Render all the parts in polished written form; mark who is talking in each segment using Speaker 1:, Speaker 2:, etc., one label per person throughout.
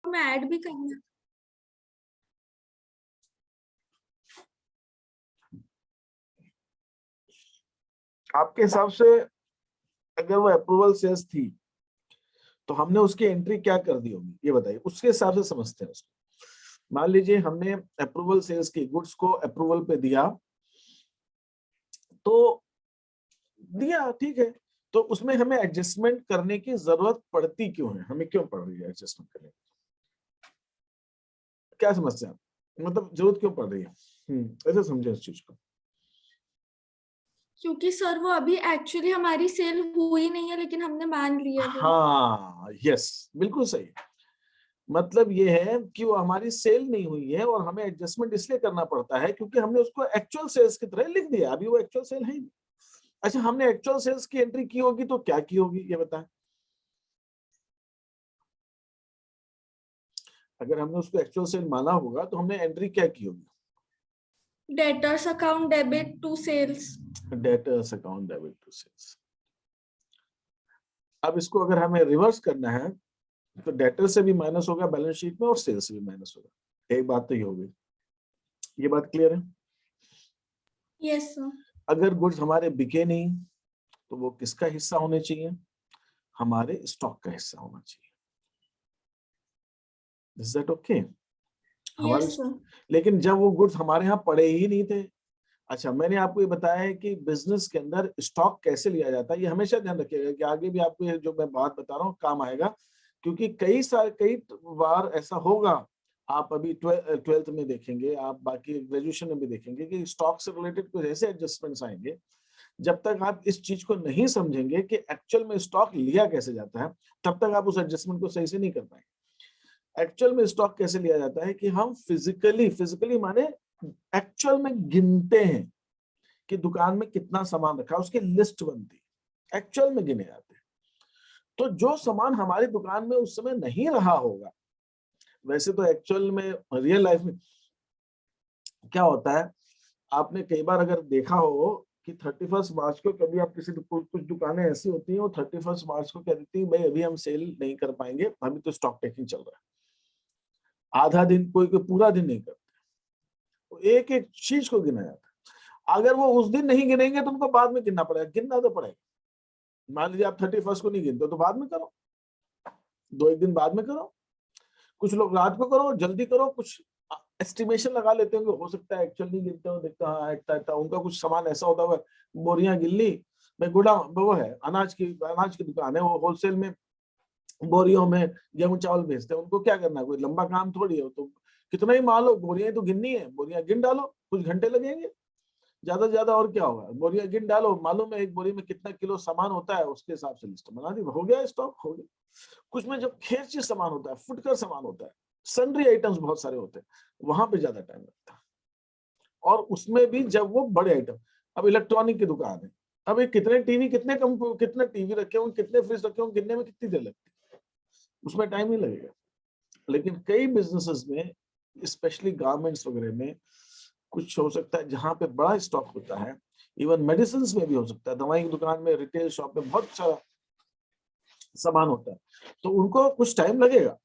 Speaker 1: में ऐड भी करना।
Speaker 2: आपके हिसाब से अगर वो अप्रूवल सेल्स थी तो हमने उसकी एंट्री क्या कर दी होगी, ये बताइए, उसके हिसाब से समझते हैं उसको। मान लीजिए हमने अप्रूवल सेल्स की गुड्स को अप्रूवल पे दिया, तो दिया, ठीक है, तो उसमें हमें एडजस्टमेंट करने की जरूरत पड़ती क्यों है, हमें क्यों पड़ रही है एडजस्टमेंट करने की, क्या समस्या, मतलब जरूरत क्यों पड़ रही है, ऐसे समझे इस चीज को।
Speaker 1: क्योंकि सर वो अभी एक्चुअली हमारी सेल हुई नहीं है, लेकिन हमने मान लिया वो।
Speaker 2: हाँ, यस, बिल्कुल सही। मतलब ये है कि वो हमारी सेल नहीं हुई है और हमें एडजस्टमेंट इसलिए करना पड़ता है क्योंकि हमने उसको एक्चुअल सेल्स की तरह लिख दिया, अभी वो एक्चुअल सेल है ही नहीं। अच्छा, हमने एक्चुअल सेल्स की एंट्री की होगी तो क्या की होगी, ये बताएं। अगर हमने उसको एक्चुअल सेल माना होगा तो हमने एंट्री क्या की होगी,
Speaker 1: debtors account debit to sales.
Speaker 2: Debtors account debit to sales. अब इसको अगर हमें रिवर्स करना है तो डेटर से भी माइनस होगा बैलेंस शीट में और सेल्स से भी माइनस होगा, एक बात तो ये हो गई, ये बात क्लियर है।
Speaker 1: Yes sir.
Speaker 2: अगर गुड्स हमारे बिके नहीं तो वो किसका हिस्सा होने चाहिए, हमारे स्टॉक का हिस्सा होना चाहिए। इज दैट ओके, हमारे,
Speaker 1: यस सर।
Speaker 2: लेकिन जब वो गुड्स हमारे यहाँ पड़े ही नहीं थे। अच्छा, मैंने आपको ये बताया है कि बिजनेस के अंदर स्टॉक कैसे लिया जाता है, ये हमेशा ध्यान रखिएगा कि आगे भी आपको ये जो मैं बात बता रहा हूँ काम आएगा, क्योंकि कई बार ऐसा होगा, आप अभी ट्वेल्थ में देखेंगे, आप बाकी ग्रेजुएशन में भी देखेंगे कि स्टॉक से रिलेटेड कुछ ऐसे एडजस्टमेंट्स आएंगे, जब तक आप इस चीज को नहीं समझेंगे कि एक्चुअल में स्टॉक लिया कैसे जाता है, तब तक आप उस एडजस्टमेंट को सही से नहीं कर पाएंगे। एक्चुअल में स्टॉक कैसे लिया जाता है कि हम फिजिकली माने एक्चुअल में गिनते हैं कि दुकान में कितना सामान रखा है, उसकी लिस्ट बनती है, एक्चुअल में गिने जाते हैं। तो जो सामान हमारी दुकान में उस समय नहीं रहा होगा, वैसे तो एक्चुअल में रियल लाइफ में क्या होता है, आपने कई बार अगर देखा हो कि 31 मार्च को कभी आप किसी कुछ दुकानें ऐसी होती हैं वो 31 मार्च को कह देती है भाई अभी हम सेल नहीं कर पाएंगे, अभी तो स्टॉक टेकिंग चल रहा है, आधा दिन, कोई कोई पूरा दिन नहीं करते, तो एक एक चीज को गिना जाता है। अगर वो उस दिन नहीं गिनेंगे तो उनको बाद में गिनना पड़ेगा, गिनना तो पड़ेगा। मान लीजिए आप 31 को नहीं गिनते तो बाद में करो, दो एक दिन बाद में करो, कुछ लोग रात को करो, जल्दी करो, कुछ एस्टिमेशन लगा लेते होंगे, हो सकता है एक्चुअल नहीं गिनते हो, देखता हाँ इतना उनका कुछ सामान ऐसा होता है, बोरियां गिन ली, मैं गुड़ा वो है अनाज की दुकान है, वो होलसेल में बोरियों में गेहूं चावल बेचते हैं, उनको क्या करना है, कोई लंबा काम थोड़ी है, तो कितना ही मान लो, बोरियां तो गिननी है, बोरियां गिन डालो, कुछ घंटे लगेंगे ज्यादा से ज्यादा, और क्या होगा, बोरियां गिन डालो, मालूम है एक बोरी में कितना किलो सामान होता है, उसके हिसाब से लिस्ट बना दी, हो गया स्टॉक, हो गया। कुछ में जब खेरची सामान होता है, फुटकर सामान होता है, सन्ड्री आइटम्स बहुत सारे होते हैं, वहां पे ज्यादा टाइम लगता है, और उसमें भी जब वो बड़े आइटम, अब इलेक्ट्रॉनिक की दुकान है, अब ये कितने टीवी, कितने टीवी रखे होंगे, कितने फ्रिज रखे होंगे, कितने में कितनी देर लगती है, उसमें टाइम ही लगेगा। लेकिन कई बिजनेसेस में, स्पेशली गारमेंट्स वगैरह में, कुछ हो सकता है जहां पे बड़ा स्टॉक होता है, इवन मेडिसिन में भी हो सकता है, दवाई की दुकान में, रिटेल शॉप में बहुत सारा सामान होता है, तो उनको कुछ टाइम लगेगा।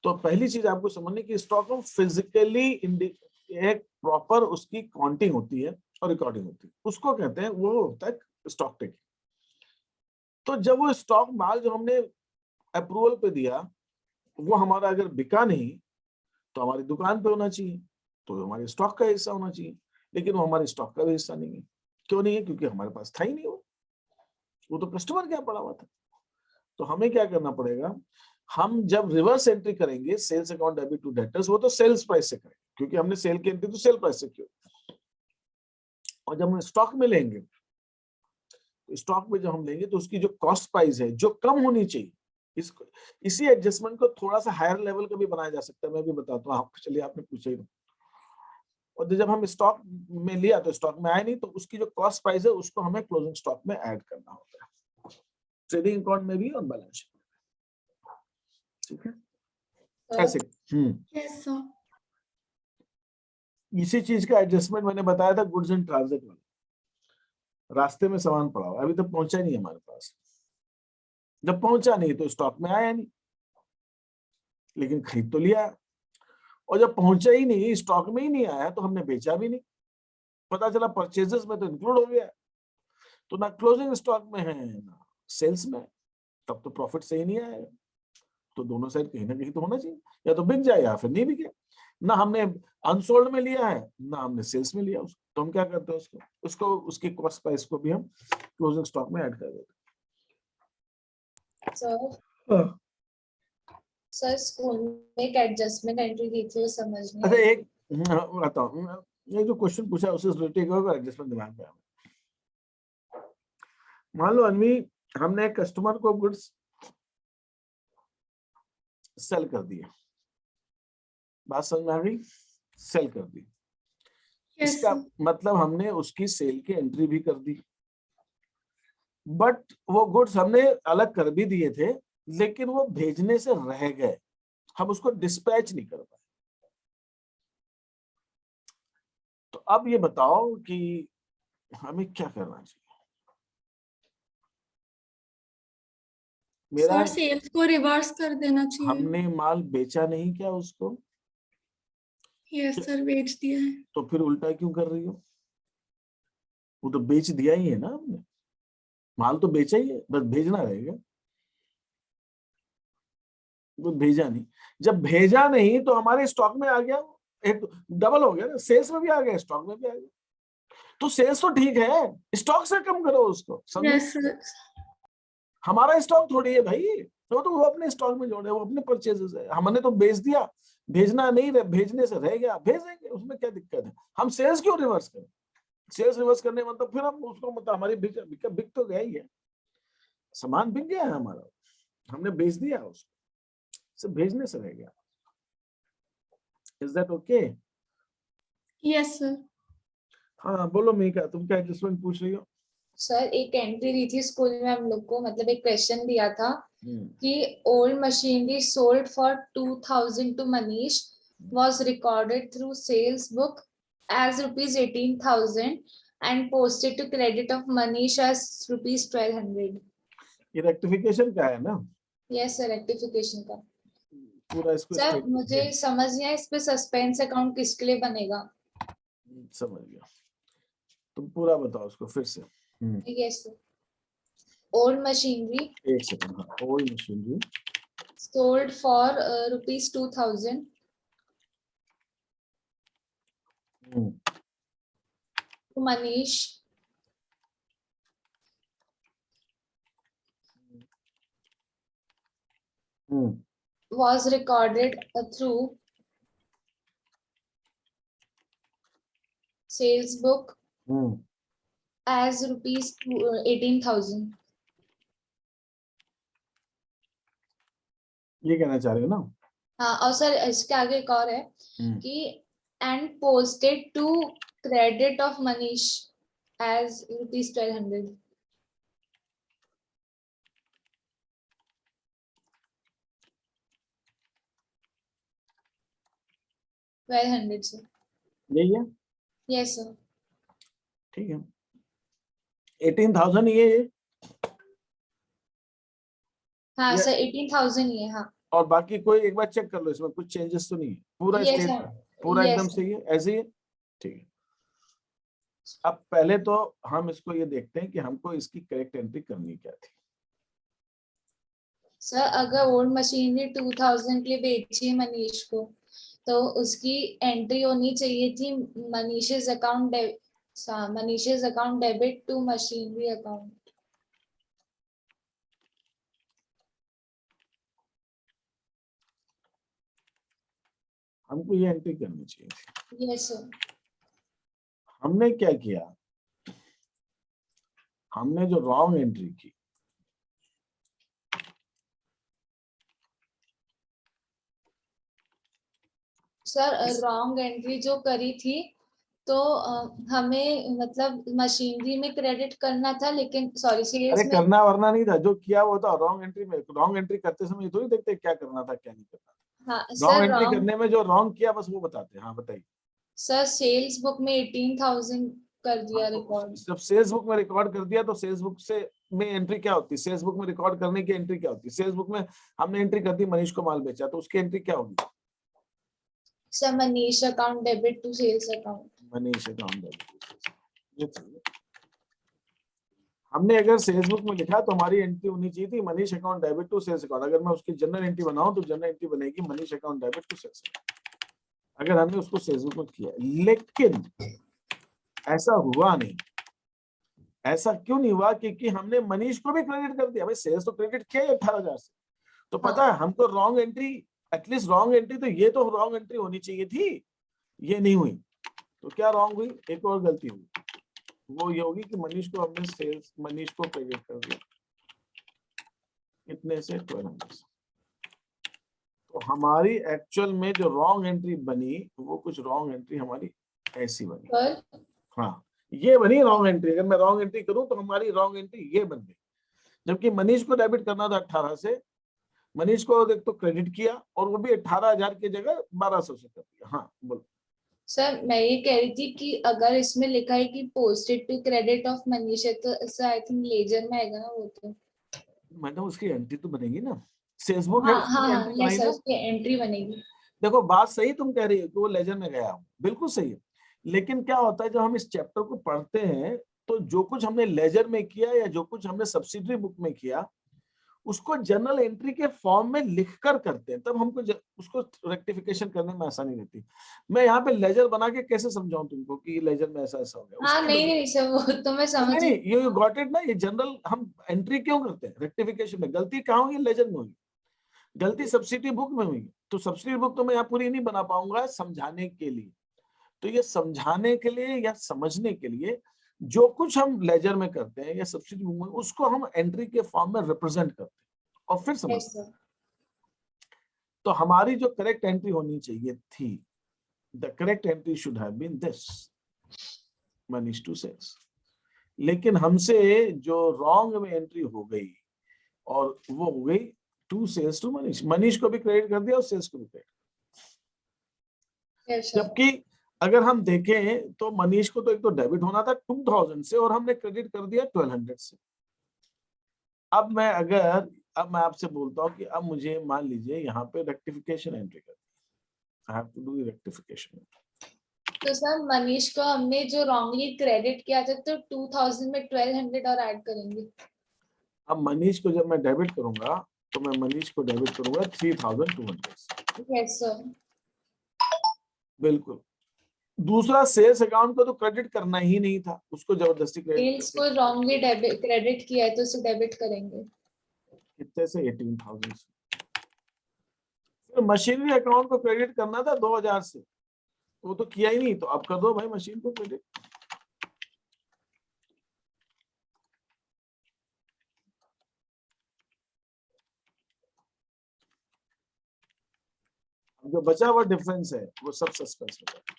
Speaker 2: तो पहली चीज आपको समझनी कि स्टॉक में फिजिकली एक प्रॉपर उसकी काउंटिंग होती है और रिकॉर्डिंग होती है, उसको कहते हैं, वो होता है स्टॉक टेकिंग। तो जब वो स्टॉक माल जो हमने अप्रूवल पे दिया, वो हमारा अगर बिका नहीं तो हमारी दुकान पे होना चाहिए, तो हमारे स्टॉक का हिस्सा होना चाहिए, लेकिन वो हमारे स्टॉक का भी हिस्सा नहीं है। क्यों नहीं है, क्योंकि हमारे पास था ही नहीं, वो तो कस्टमर क्या पड़ा हुआ था। तो हमें क्या करना पड़ेगा, हम जब रिवर्स एंट्री करेंगे sales account debit to debtors, वो तो सेल्स प्राइस से करेंगे, क्योंकि हमने सेल की एंट्री तो सेल प्राइस से की, और जब हम स्टॉक में लेंगे, तो स्टॉक में जब हम लेंगे तो उसकी जो कॉस्ट प्राइस है जो कम होनी चाहिए, इसको, इसी एडजस्टमेंट को थोड़ा सा हायर लेवल का भी बनाया जा सकता है, मैं भी बताता हूँ आपको, चलिए आपने पूछा ही। और जब हम स्टॉक में लिया तो स्टॉक में आया नहीं, तो उसकी जो कॉस्ट प्राइस है उसको हमें क्लोजिंग स्टॉक में ऐड करना होता है, ट्रेडिंग अकाउंट में भी और बैलेंस शीट में, ठीक है ऐसे।
Speaker 1: Yes sir.
Speaker 2: इसी चीज का एडजस्टमेंट मैंने बताया था गुड्स इन ट्रांजिट वाला, रास्ते में सामान पड़ा हुआ अभी तक पहुंचा नहीं हमारे पास, जब पहुंचा नहीं तो स्टॉक में आया नहीं, लेकिन खरीद तो लिया, और जब पहुंचा ही नहीं, स्टॉक में ही नहीं आया, तो हमने बेचा भी नहीं, पता चला परचेजेस में तो इंक्लूड हो गया, तो ना क्लोजिंग स्टॉक में है ना सेल्स में, तब तो प्रॉफिट सही नहीं आएगा। तो दोनों साइड कहीं ना कहीं तो होना चाहिए, या तो बिक जाए या फिर नहीं बिके। ना हमने अनसोल्ड में लिया है, ना हमने सेल्स में लिया उसको, तो हम क्या करते हैं, उसको उसकी कॉस्ट प्राइस को भी हम क्लोजिंग स्टॉक में ऐड कर देते हैं।
Speaker 3: सर स्कूल में एक एडजस्टमेंट एंट्री दी थी, वो समझ नहीं
Speaker 2: अच्छा
Speaker 3: आई।
Speaker 2: एक बताओ, ये जो क्वेश्चन पूछा उससे रिलेटेड होगा एडजस्टमेंट दिमाग में। मान लो अनवी, हमने एक कस्टमर को गुड्स सेल कर दिया, बात समझ में आ गई, सेल कर दी, इसका मतलब हमने उसकी सेल की एंट्री भी कर दी, बट वो गुड्स हमने अलग कर भी दिए थे, लेकिन वो भेजने से रह गए, हम उसको डिस्पैच नहीं कर पाए। तो अब ये बताओ कि हमें क्या करना चाहिए।
Speaker 1: सर सेल्स को रिवर्स कर देना चाहिए।
Speaker 2: हमने माल बेचा नहीं क्या उसको?
Speaker 1: यस सर, बेच दिया है।
Speaker 2: तो फिर उल्टा क्यों कर रही हो? वो तो बेच दिया ही है ना हमने, माल तो बेचा ही है, बस भेजना रहेगा। वो भेजा नहीं, जब भेजा नहीं तो हमारे स्टॉक में आ गया, एक डबल हो गया ना, सेल्स में भी आ गया, स्टॉक में भी आ गया। तो सेल्स तो ठीक है, स्टॉक से कम करो उसको,
Speaker 1: यस सर।
Speaker 2: हमारा स्टॉक थोड़ी है भाई, तो वो अपने स्टॉक में जोड़े, वो अपने परचेजेस है, हमने तो बेच दिया, भेजना नहीं रहे, भेजने से रह गया, भेज देंगे, उसमें क्या दिक्कत है। हम सेल्स क्यों रिवर्स करें? सेल्स रिवर्स करने मतलब फिर हम उसको मतलब हमारी बिक तो गया ही है, सामान बिक गया है हमारा, हमने बेच दिया उसको, सिर्फ भेजने से रह गया। Is that okay?
Speaker 1: Yes sir.
Speaker 2: हाँ बोलो मीका, तुम क्या एडजस्टमेंट पूछ रही हो?
Speaker 3: सर एक एंट्री दी थी स्कूल में हम लोग को, मतलब एक क्वेश्चन दिया था कि old machinery sold for 2000 to Manish was recorded through sales book as rupees 18,000 and posted to credit of Manish as rupees 1200.
Speaker 2: ये रेक्टिफिकेशन का है ना?
Speaker 3: यस सर, रेक्टिफिकेशन का।
Speaker 2: पूरा इसको
Speaker 3: सर मुझे समझ नहीं आया, इस पे सस्पेंस अकाउंट किसके लिए बनेगा?
Speaker 2: समझ गया, तुम पूरा बताओ उसको फिर से।
Speaker 3: Yes sir. ओल्ड मशीनरी,
Speaker 2: एक सेकंड, हाँ, old machinery
Speaker 3: sold for rupees 2000 to Manish was recorded through sales book as rupees 18,000.
Speaker 2: ये कहना चाह रहे हो ना?
Speaker 3: हाँ, और सर इसके आगे एक और है कि and posted to credit of Manish as rupees 1200. 1200 sir.
Speaker 2: यही है?
Speaker 3: Yes sir.
Speaker 2: ठीक है, 18,000 ये है?
Speaker 3: हाँ सर, 18,000 ही है। हाँ,
Speaker 2: और बाकी कोई एक बार चेक कर लो, इसमें कुछ चेंजेस तो नहीं है? पूरा
Speaker 3: यस
Speaker 2: स्टेट
Speaker 3: सर,
Speaker 2: पूरा एकदम
Speaker 3: यस
Speaker 2: सही है, ऐसे ही है? ठीक है। अब पहले तो हम इसको ये देखते हैं कि हमको इसकी करेक्ट एंट्री करनी क्या थी।
Speaker 3: सर अगर ओल्ड मशीनरी 2000 के लिए बेची है मनीष को, तो उसकी एंट्री होनी चाहिए थी Manish's account debit to machinery account.
Speaker 2: हमको ये एंट्री करनी चाहिए थी।
Speaker 3: Yes sir.
Speaker 2: हमने क्या किया, हमने जो रॉन्ग एंट्री की,
Speaker 3: सर रॉन्ग एंट्री जो करी थी, तो हमें मतलब मशीनरी में क्रेडिट करना था, लेकिन सॉरी सेल्स
Speaker 2: अरे
Speaker 3: में।
Speaker 2: करना वरना नहीं था, जो किया वो था रॉन्ग एंट्री में। रॉन्ग एंट्री करते समय ये थोड़ी देखते क्या करना था क्या नहीं करना था।
Speaker 3: हाँ
Speaker 2: रॉन्ग
Speaker 3: सर,
Speaker 2: एंट्री
Speaker 3: रॉन्ग
Speaker 2: करने में जो रॉन्ग किया बस वो बताते हैं। हाँ बताइए।
Speaker 3: सर सेल्स बुक में 18,000 कर दिया रिकॉर्ड।
Speaker 2: जब सेल्स बुक में रिकॉर्ड कर दिया तो सेल्स बुक से में एंट्री क्या होती है, सेल्स बुक में रिकॉर्ड करने की एंट्री क्या होती है? सेल्स बुक में हमने एंट्री कर दी मनीष को माल बेचा, तो उसकी एंट्री क्या होगी?
Speaker 3: Sir Manish account debit to sales account.
Speaker 2: Manish account debit. हमने अगर सेल्स बुक में लिखा तो हमारी एंट्री होनी चाहिए थी Manish account debit to sales account. अगर मैं उसकी जनरल एंट्री बनाऊं तो जनरल एंट्री बनेगी Manish account debit to sales account, अगर हमने उसको सेल्स बुक में किया। लेकिन ऐसा हुआ नहीं। ऐसा क्यों नहीं हुआ? क्योंकि हमने मनीष को भी क्रेडिट कर दिया। भाई सेल्स तो क्रेडिट किया 18,000 से, तो पता है हमको wrong entry, at least wrong entry तो ये तो रॉन्ग एंट्री होनी चाहिए थी, ये नहीं हुई। तो क्या रॉन्ग हुई? एक और गलती हुई, वो ये होगी कि मनीष को हमने सेल्स मनीष को क्रेडिट कर दिया इतने से 1200 से। तो हमारी एक्चुअल में जो रॉन्ग एंट्री बनी वो कुछ रॉन्ग एंट्री हमारी ऐसी बनी। हाँ, ये बनी रॉन्ग एंट्री। अगर मैं रॉन्ग एंट्री करूं तो हमारी रॉन्ग एंट्री ये बन गई। जबकि मनीष को डेबिट करना था 18 से, मनीष को तो क्रेडिट किया और वो भी 18,000 की जगह 1200 से कर दिया। हाँ बोलो।
Speaker 3: सर मैं ये कह रही थी कि अगर इसमें लिखा है कि posted to credit of Manish है तो इससे आई थिंक लेजर में आएगा ना वो तो।
Speaker 2: मैडम उसकी एंट्री तो बनेगी ना, सेल्स बुक
Speaker 3: हाँ
Speaker 2: है
Speaker 3: हाँ हाँ,
Speaker 2: एंट्री
Speaker 3: यस
Speaker 2: बनाई
Speaker 3: सर
Speaker 2: ना।
Speaker 3: उसकी एंट्री बनेगी।
Speaker 2: देखो बात सही तुम कह रही हो कि वो लेजर में गया, बिल्कुल सही है। लेकिन क्या होता है जब हम इस चैप्टर को पढ़ते हैं तो जो कुछ हमने लेजर में किया या जो कुछ हमने सब्सिडरी बुक में किया उसको जर्नल एंट्री के फॉर्म में लिखकर करते हैं, तब हमको उसको रेक्टिफिकेशन करने में आसानी रहती है। मैं यहाँ पे लेजर बना के कैसे समझाऊं तुमको कि लेजर में ऐसा ऐसा हो गया?
Speaker 3: हाँ नहीं नहीं सर वो तो मैं समझ
Speaker 2: नहीं, यू गॉट इट ना। ये जनरल हम एंट्री क्यों करते हैं रेक्टिफिकेशन में? गलती कहाँ हुई? लेजर में हुई। गलती सब्सिडी बुक में हुई। तो सब्सिडी बुक तो मैं यहाँ पूरी नहीं बना पाऊंगा समझाने के लिए। तो ये समझाने के लिए या समझने के लिए जो कुछ हम लेजर में करते हैं या सब्सिडी बुक में उसको हम एंट्री के फॉर्म में रिप्रेजेंट करते हैं और फिर समझते हैं। तो हमारी जो करेक्ट एंट्री होनी चाहिए थी, the correct entry should have been this, Manish to sales. लेकिन हमसे जो रॉन्ग में एंट्री हो गई और वो हो गई to sales to Manish. Manish को भी क्रेडिट कर दिया और सेल्स को भी क्रेडिट। जबकि अगर हम देखें तो मनीष को तो एक तो डेबिट होना था 2000 से और हमने क्रेडिट कर दिया 1200 से। अब मैं आपसे बोलता हूं कि अब मुझे मान लीजिए यहाँ पे रेक्टिफिकेशन एंट्री करनी है। I have to do rectification.
Speaker 3: तो सर मनीष को हमने जो रॉन्गली क्रेडिट किया था तो 2000 में 1200 और ऐड करेंगे।
Speaker 2: अब मनीष को जब मैं डेबिट करूंगा तो मैं मनीष को डेबिट करूंगा 3200।
Speaker 3: यस सर
Speaker 2: बिल्कुल। दूसरा सेल्स अकाउंट को तो क्रेडिट करना ही नहीं था, उसको जबरदस्ती
Speaker 3: सेल्स को रॉन्गली क्रेडिट किया है तो उसे डेबिट करेंगे।
Speaker 2: कितने से? 18,000 से। फिर मशीनरी अकाउंट को क्रेडिट करना था 2000 से, वो तो किया ही नहीं, तो अब कर दो भाई मशीन को क्रेडिट। जो बचा हुआ डिफरेंस है वो सब सस्पेंस में जाएगा।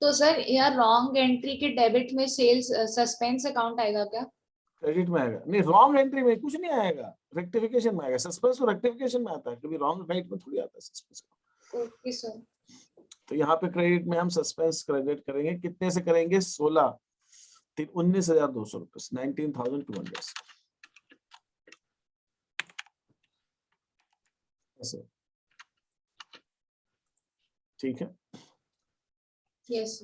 Speaker 3: तो सर यार रॉन्ग एंट्री के डेबिट में सेल्स सस्पेंस अकाउंट आएगा क्या?
Speaker 2: क्रेडिट में आएगा। नहीं, रॉन्ग एंट्री में कुछ नहीं आएगा, रेक्टिफिकेशन में आएगा। सस्पेंस तो रेक्टिफिकेशन में आता है, कभी रॉन्ग राइट में थोड़ी आता है सस्पेंस।
Speaker 3: Okay sir.
Speaker 2: तो यहाँ पे क्रेडिट में हम सस्पेंस क्रेडिट करेंगे। कितने से करेंगे? 19,200 रुपए, 19,200 ऐसे। ठीक है,
Speaker 3: यस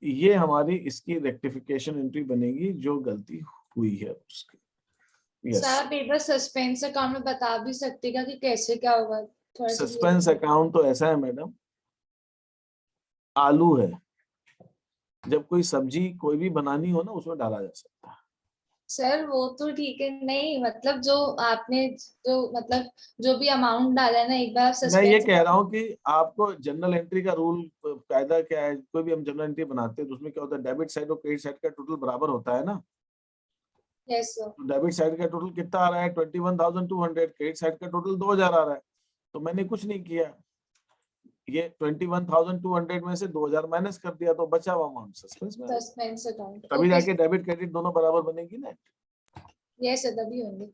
Speaker 2: ये हमारी इसकी रेक्टिफिकेशन एंट्री बनेगी जो गलती हुई है उसकी।
Speaker 3: सर आप एक बार सस्पेंस अकाउंट में बता भी सकते कि कैसे क्या होगा?
Speaker 2: सस्पेंस अकाउंट तो ऐसा है मैडम, आलू है, जब कोई सब्जी कोई भी बनानी हो ना उसमें डाला जा सकता है।
Speaker 3: सर वो तो ठीक है, नहीं मतलब जो आपने जो मतलब जो भी अमाउंट डाला है ना एक बार
Speaker 2: मैं ये कह रहा हूँ कि आपको जनरल एंट्री का रूल कायदा क्या है? कोई भी हम जनरल एंट्री बनाते हैं तो उसमें क्या होता है, डेबिट साइड और क्रेडिट साइड का टोटल बराबर होता है ना।
Speaker 3: Yes sir.
Speaker 2: तो डेबिट साइड का टोटल कितना आ रहा है? 21,200। क्रेडिट साइड का टोटल 2,000 आ रहा है। तो मैंने कुछ नहीं किया, ये 21,200 में से 2,000 माइनस कर दिया तो बचा हुआ अमाउंट सस्पेंस में।
Speaker 3: सस्पेंस अकाउंट
Speaker 2: तभी जाके डेबिट क्रेडिट दोनों बराबर बनेगी ना।
Speaker 3: यस सर तभी होंगे।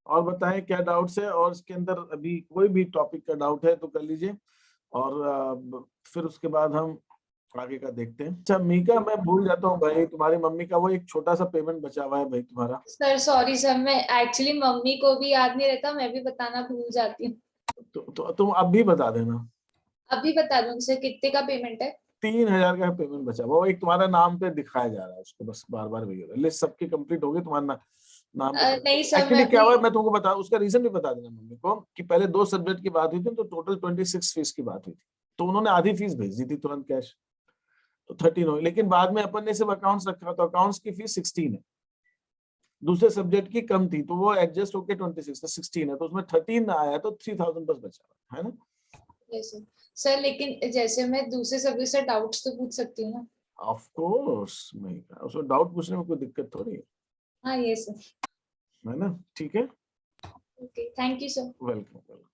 Speaker 2: और बताएं क्या डाउट्स है, और इसके अंदर अभी कोई भी टॉपिक का डाउट है तो कर लीजिए। और फिर उसके बाद हम आगे का देखते हैं। अच्छा मीका, मैं भूल जाता हूँ भाई, तुम्हारी मम्मी का वो एक छोटा सा पेमेंट बचा हुआ है भाई तुम्हारा।
Speaker 3: सर सॉरी सर, मैं एक्चुअली मम्मी को भी याद नहीं रहता, मैं भी बताना भूल जाती हूँ।
Speaker 2: तो तुम अब भी बता देना।
Speaker 3: अभी बता दूं सर कितने का पेमेंट है?
Speaker 2: 3,000 का पेमेंट बचा हुआ, वो एक तुम्हारा नाम पे दिखाया जा रहा है, उसको बस बार बार वही हो रहा है। लिस्ट सबकी कंप्लीट होगी, तुम्हारा नाम पे
Speaker 3: नहीं सर,
Speaker 2: एक्चुअली
Speaker 3: मैं
Speaker 2: क्या हुआ
Speaker 3: अभी
Speaker 2: है, मैं तुमको बता, उसका रीजन भी बता देना मम्मी को कि पहले 2 सब्जेक्ट की बात हुई थी तो टोटल 26 फीस की बात हुई थी, तो उन्होंने आधी फीस भेज दी थी तुरंत कैश, तो 13 हुई। लेकिन बाद में अपन ने सिर्फ अकाउंट्स रखा, तो अकाउंट्स की फीस 16 है, दूसरे सब्जेक्ट की कम थी, तो वो एडजस्ट होके 26 तो 16 है, तो उसमें 13 ना आया, तो 3,000 बस बचा है ना।
Speaker 3: सर। सर लेकिन जैसे मैं दूसरे सब्जेक्ट से डाउट्स तो पूछ सकती हूँ ना?
Speaker 2: ऑफ कोर्स, मैं उसमें डाउट पूछने में कोई दिक्कत थोड़ी
Speaker 3: हाँ ये सर।
Speaker 2: है ना। ठीक है,
Speaker 3: okay, thank you sir.
Speaker 2: Welcome welcome.